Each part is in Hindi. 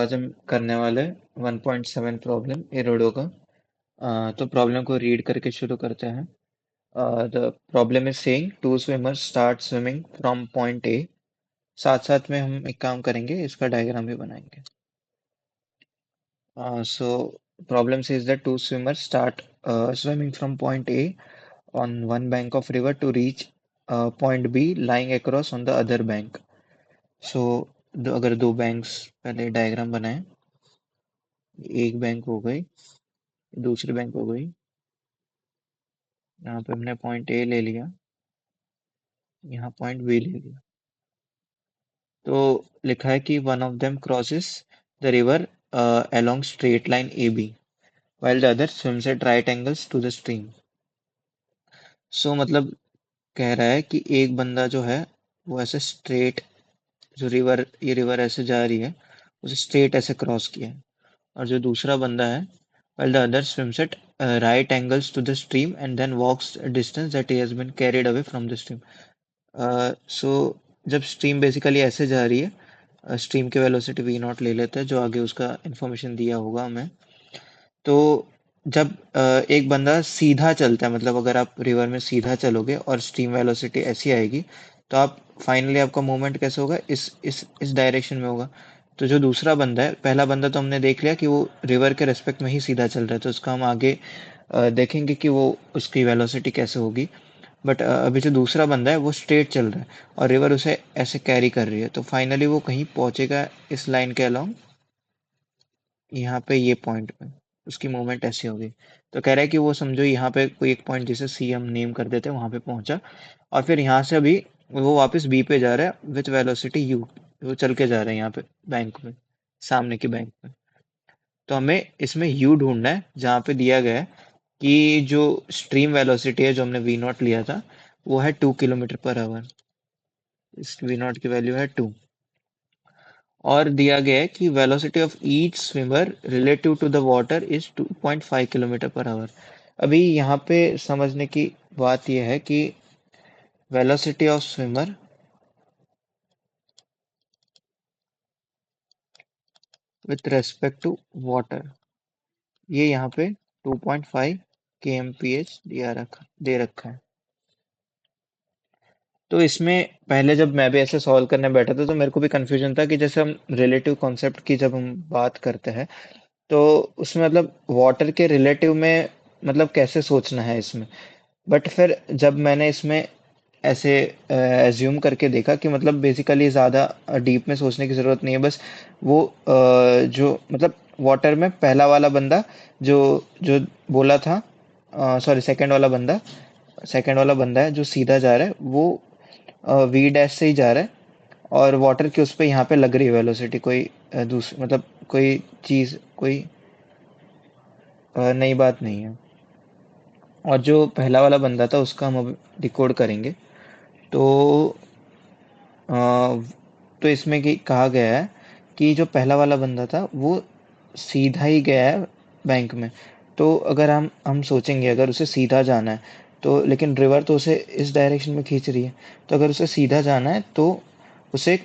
आज हम करने वाले 1.7 प्रॉब्लम एरोडो का। तो प्रॉब्लम को रीड करके शुरू करते हैं। The problem is saying two swimmers start swimming from point A. साथ साथ में हम एक काम करेंगे, इसका डायग्राम भी बनाएंगे। So problem says that two swimmers start swimming from point A on one bank of river to reach point B lying across on the other bank. So अगर दो बैंक्स पहले डायग्राम बनाए, एक बैंक हो गई, दूसरी बैंक हो गई। यहाँ पे हमने पॉइंट ए ले लिया, यहाँ पॉइंट बी ले लिया। तो लिखा है कि one of them crosses the river along straight line A B while the other swims at right angles to the stream. सो मतलब कह रहा है कि एक बंदा जो है वो ऐसे स्ट्रेट, जो रिवर, ये रिवर ऐसे जा रही है, उसे स्ट्रेट ऐसे क्रॉस किया है। और जो दूसरा बंदा है, while the other swims at right angles to the stream and then walks a distance that he has been carried away from the stream. सो जब स्ट्रीम बेसिकली ऐसे जा रही है, स्ट्रीम की वेलोसिटी वी नॉट ले लेते हैं, जो आगे उसका इंफॉर्मेशन दिया होगा हमें। तो जब एक बंदा सीधा चलता है, मतलब अगर आप रिवर में सीधा चलोगे और स्ट्रीम वेलोसिटी ऐसी आएगी, तो आप फाइनली आपका मूवमेंट कैसे होगा, इस डायरेक्शन में होगा। तो जो दूसरा बंदा है, पहला बंदा तो हमने देख लिया कि वो रिवर के रेस्पेक्ट में ही सीधा चल रहा है, तो उसका हम आगे देखेंगे कि वो उसकी वेलोसिटी कैसे होगी। बट अभी जो दूसरा बंदा है वो स्ट्रेट चल रहा है और रिवर उसे ऐसे कैरी कर रही है, तो फाइनली वो कहीं पहुंचेगा इस लाइन के अलोंग, यहाँ पे ये पॉइंट पे उसकी मूवमेंट ऐसी होगी। तो कह रहा है कि वो समझो यहाँ पे कोई एक पॉइंट जिसे सी हम नेम कर देते हैं, वहां पे पहुंचा, और फिर यहाँ से अभी वो वापस बी पे जा रहा है विथ वेलोसिटी यू। वो चल के जा रहा है यहाँ पे बैंक में, सामने की बैंक में। तो हमें इसमें यू ढूंढना है, जहाँ पे दिया गया है कि जो स्ट्रीम वेलोसिटी है जो हमने वी नॉट लिया था, वो है 2 किलोमीटर पर आवर। इस वी नॉट की वैल्यू है 2। और दिया गया है कि velocity of each swimmer relative to the water is 2.5 kilometre per hour. अभी यहाँ पे समझने की बात यह है कि velocity of swimmer with respect to water, ये यहाँ पे 2.5 kmph दे रखा है। तो इसमें पहले जब मैं भी ऐसे सॉल्व करने बैठा था, तो मेरे को भी कंफ्यूजन था कि जैसे हम रिलेटिव कॉन्सेप्ट की जब हम बात करते हैं, तो उसमें मतलब वाटर के रिलेटिव में मतलब कैसे सोचना है इसमें। बट फिर जब मैंने इसमें ऐसे एज्यूम करके देखा कि मतलब बेसिकली ज़्यादा डीप में सोचने की ज़रूरत नहीं है, बस वो जो मतलब वाटर में पहला वाला बंदा जो जो बोला था, सॉरी सेकंड वाला बंदा है जो सीधा जा रहा है, वो वी डैश से ही जा रहा है, और वाटर की उस पे यहाँ पे लग रही है वेलोसिटी, कोई दूसरी मतलब कोई चीज़, कोई नई बात नहीं है। और जो पहला वाला बंदा था उसका हम अब डिकोड करेंगे। तो अ, तो इसमें कहा गया है कि जो पहला वाला बंदा था वो सीधा ही गया है बैंक में। तो अगर हम सोचेंगे, अगर उसे सीधा जाना है, तो लेकिन रिवर तो उसे इस डायरेक्शन में खींच रही है, तो अगर उसे सीधा जाना है तो उसे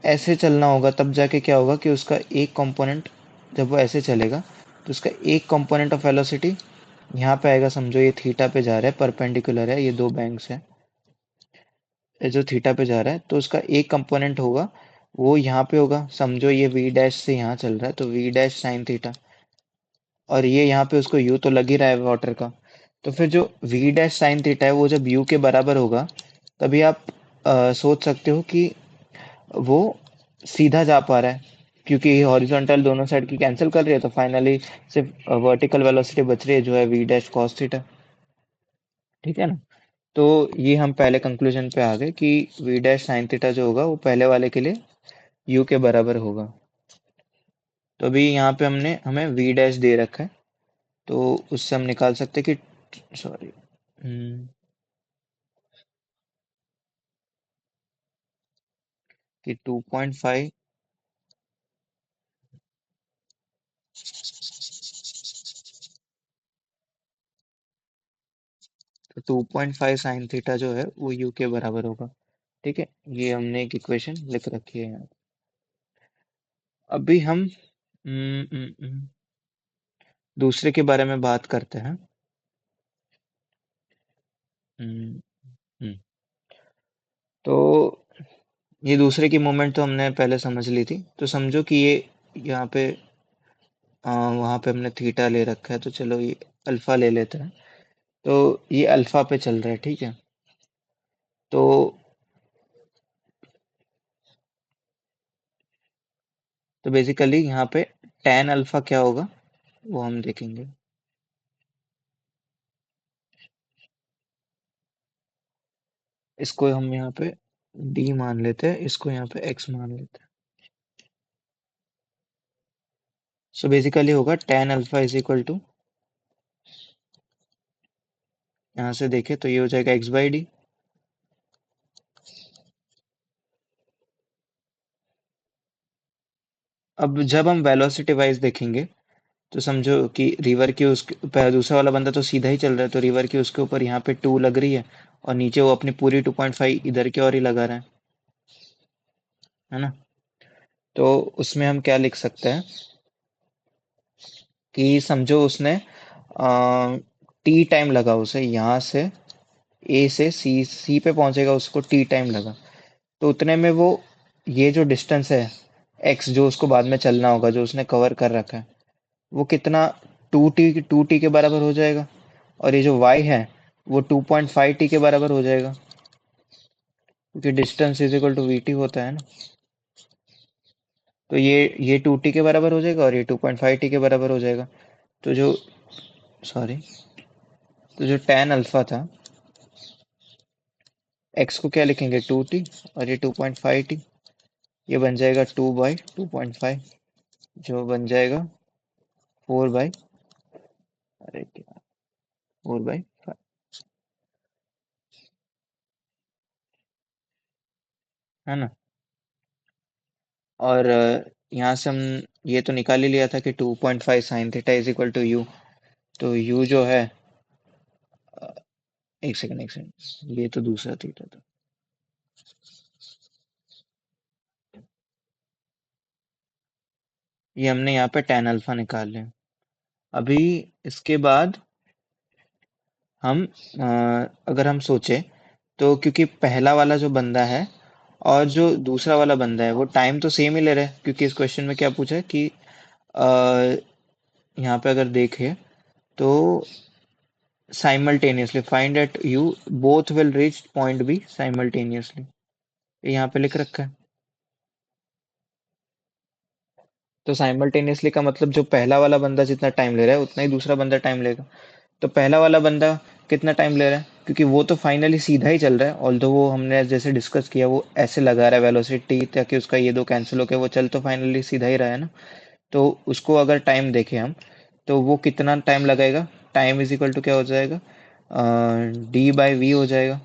ऐसे चलना होगा, तब जाके क्या होगा कि उसका एक कंपोनेंट, जब वो ऐसे चलेगा तो उसका एक कंपोनेंट ऑफ वेलोसिटी यहाँ पे आएगा। समझो ये थीटा पे जा रहा है, परपेंडिकुलर है, ये दो बैंक्स है, ये जो थीटा पे जा रहा है, तो उसका एक कंपोनेंट होगा वो यहाँ पे होगा। समझो ये वी डैश से यहाँ चल रहा है, तो वी डैश साइन थीटा, और ये यहाँ पे उसको यू तो लग ही रहा है वाटर का। तो फिर जो वी डैश साइन थीटा है वो जब यू के बराबर होगा, तभी आप सोच सकते हो कि वो सीधा जा पा रहा है, क्योंकि हॉरिजॉन्टल दोनों साइड की कैंसिल कर रही है, तो फाइनली सिर्फ वर्टिकल वेलोसिटी बच रही है जो है वी डैश कॉस थीटा। ठीक है ना। तो ये हम पहले कंक्लूजन पे आ गए कि वी डैश साइन थीटा जो होगा वो पहले वाले के लिए यू के बराबर होगा। तो अभी यहाँ पे हमें वी डैश दे रखा है, तो उससे हम निकाल सकते हैं कि सॉरी, कि 2.5, तो 2.5 साइन थीटा जो है वो यू के बराबर होगा। ठीक है, ये हमने एक इक्वेशन लिख रखी है यहाँ। अभी हम दूसरे के बारे में बात करते हैं। हम्म, हम्म, तो ये दूसरे की मूवमेंट तो हमने पहले समझ ली थी, तो समझो कि ये यहाँ पे वहां पे हमने थीटा ले रखा है, तो चलो ये अल्फा ले लेते हैं। तो ये अल्फा पे चल रहा है, ठीक है। तो बेसिकली यहाँ पे tan अल्फा क्या होगा वो हम देखेंगे। इसको हम यहाँ पे d मान लेते हैं, इसको यहाँ पे x मान लेते हैं। सो बेसिकली होगा tan alpha is equal to, यहाँ से देखें तो ये हो जाएगा x/d। अब जब हम वेलोसिटी वाइज देखेंगे, तो समझो कि रिवर की उसके दूसरा वाला बंदा तो सीधा ही चल रहा है, तो रिवर की उसके ऊपर यहाँ पे 2 लग रही है, और नीचे वो अपनी पूरी 2.5 इधर की ओर ही लगा रहा है ना। तो उसमें हम क्या लिख सकते हैं कि समझो उसने टी टाइम लगा उसे, यहाँ से ए से सी पे पहुंचेगा, उसको टी टाइम लगा। तो उतने में वो, ये जो डिस्टेंस है एक्स, जो उसको बाद में चलना होगा, जो उसने कवर कर रखा है, वो कितना, 2t के बराबर हो जाएगा। और ये जो y है वो 2.5t के बराबर हो जाएगा, क्योंकि distance is equal to V T होता है ना। तो ये 2t के बराबर हो जाएगा और ये 2.5t के बराबर हो जाएगा। तो जो, सॉरी, तो जो tan अल्फा था, x को क्या लिखेंगे 2t, और ये 2.5t, ये बन जाएगा 2/2.5, जो बन जाएगा 4/, अरे क्या, 4/5, है ना। और यहाँ से हम ये तो निकाल ही लिया था कि 2.5 sine theta is equal to U. तो यू जो है, एक सेकंड एक सेकंड, ये तो दूसरा थीटा था। ये हमने यहाँ पे tan अल्फा निकाल लिया। अभी इसके बाद हम अगर हम सोचे, तो क्योंकि पहला वाला जो बंदा है और जो दूसरा वाला बंदा है वो टाइम तो सेम ही ले रहा है, क्योंकि इस क्वेश्चन में क्या पूछा है कि यहाँ पे अगर देखें तो simultaneously find at you both will reach point B simultaneously, यहाँ पे लिख रखा है। तो साइमल्टेनियसली का मतलब जो पहला वाला बंदा जितना टाइम ले रहा है उतना ही दूसरा बंदा टाइम लेगा। तो पहला वाला बंदा कितना टाइम ले रहा है, क्योंकि वो तो फाइनली सीधा ही चल रहा है, ऑल्दो वो हमने जैसे डिस्कस किया वो ऐसे लगा रहा है वेलोसिटी, ताकि उसका ये दो कैंसिल होकर वो चल तो फाइनली सीधा ही रहा है ना। तो उसको अगर टाइम देखें हम, तो वो कितना टाइम लगाएगा, टाइम इज इक्वल टू क्या हो जाएगा, d/v हो जाएगा,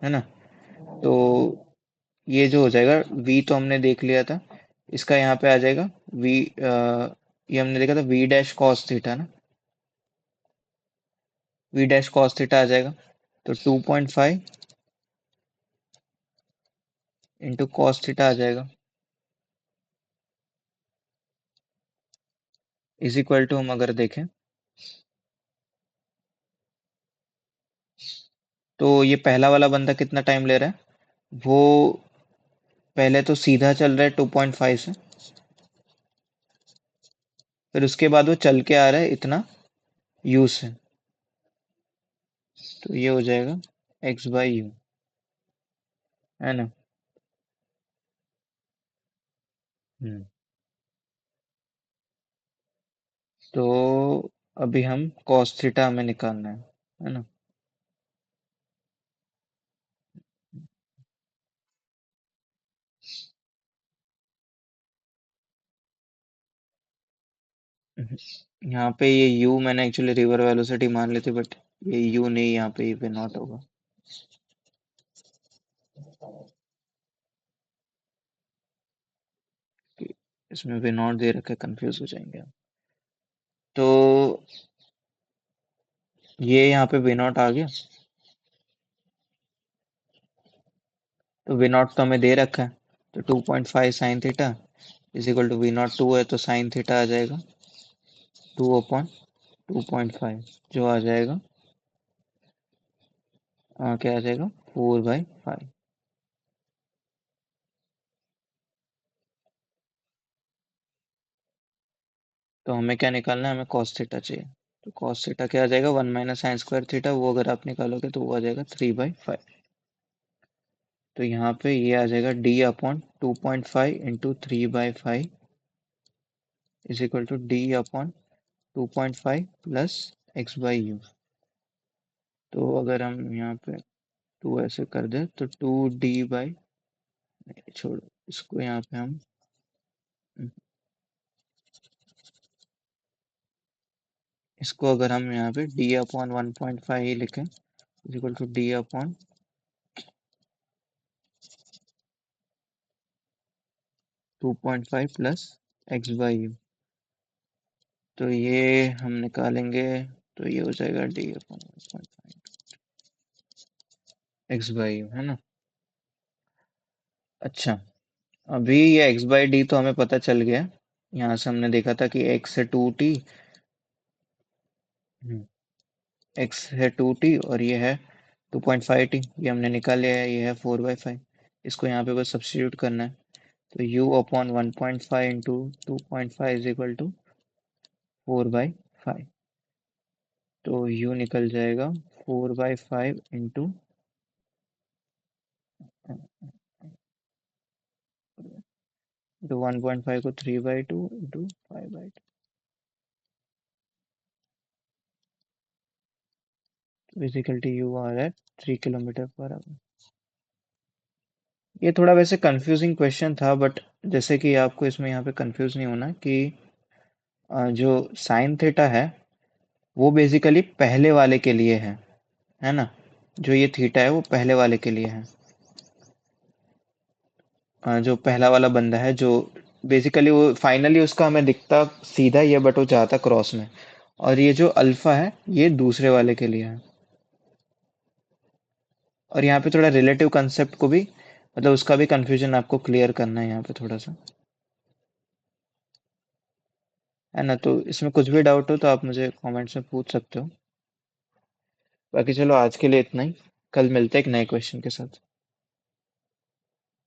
है ना। तो ये जो हो जाएगा v तो हमने देख लिया था, इसका यहाँ पे आ जाएगा v, ये हमने देखा था v डैश कॉस थीटा ना, v डैश कॉस थीटा आ जाएगा। तो 2.5 इंटू कॉस थीटा आ जाएगा, इज इक्वल टू, हम अगर देखें तो ये पहला वाला बंदा कितना टाइम ले रहा है, वो पहले तो सीधा चल रहा है 2.5 से, फिर उसके बाद वो चल के आ रहा है इतना u से। तो ये हो जाएगा x/u, है ना। हम्म। तो अभी हम cos थीटा हमें निकालना है ना। यहाँ पे ये u मैंने एक्चुअली रिवर वेलोसिटी मान ली थी, बट ये u नहीं, यहाँ पे ये नॉट होगा। कि इसमें वे नॉट दे रखे, कंफ्यूज हो जाएंगे हम। तो ये यहाँ पे वे नॉट आ गया, तो वे नॉट तो हमें दे रखा है, तो 2.5 sine theta is equal to V naught 2 है तो साइन थीटा आ जाएगा 2/2.5 जो आ जाएगा क्या आ जाएगा 4/5। तो हमें क्या निकालना है, हमें कॉस थीटा चाहिए। तो कॉस थीटा क्या आ जाएगा 1 - sin² थीटा, वो अगर आप निकालोगे तो वो आ जाएगा 3/5। तो यहाँ पे ये आ जाएगा d/2.5 × 3/5 is equal to d/2.5 plus x/u। तो अगर हम यहाँ पे 2 ऐसे कर दे तो 2d/, छोड़ो इसको, यहाँ पे हम इसको अगर हम यहाँ पे d/1.5 ही लिखें is equal to d/2.5 plus x/u। तो ये हम निकालेंगे तो ये हो जाएगा d/1.5 x/u, है ना। अच्छा, अभी ये x/d तो हमें पता चल गया। यहाँ से हमने देखा था कि x है 2t, x है 2t और ये है 2.5t, ये हमने निकाल लिया है, ये है 4/5। इसको यहाँ पे बस सब्स्टिट्यूट करना है। तो u/1.5 into 2.5 is equal to 4/5। तो u निकल जाएगा 4/5 इंटू, तो 1.5 को 3/2 इंटू 5/2, बेसिकली यू आ रहा है 3 km/h। ये थोड़ा वैसे कंफ्यूजिंग क्वेश्चन था, बट जैसे कि आपको इसमें यहाँ पे कंफ्यूज नहीं होना कि जो साइन थीटा है वो बेसिकली पहले वाले के लिए है ना। जो ये थीटा है वो पहले वाले के लिए है। जो पहला वाला बंदा है, जो बेसिकली वो फाइनली उसका हमें दिखता सीधा ही है बट वो जाता क्रॉस में। और ये जो अल्फा है ये दूसरे वाले के लिए है। और यहाँ पे थोड़ा रिलेटिव कंसेप्ट को भी, मतलब उसका भी कंफ्यूजन आपको क्लियर करना है यहाँ पे थोड़ा सा, है ना। तो इसमें कुछ भी डाउट हो तो आप मुझे कमेंट्स में पूछ सकते हो। बाकी चलो आज के लिए इतना ही, कल मिलते हैं एक नए क्वेश्चन के साथ।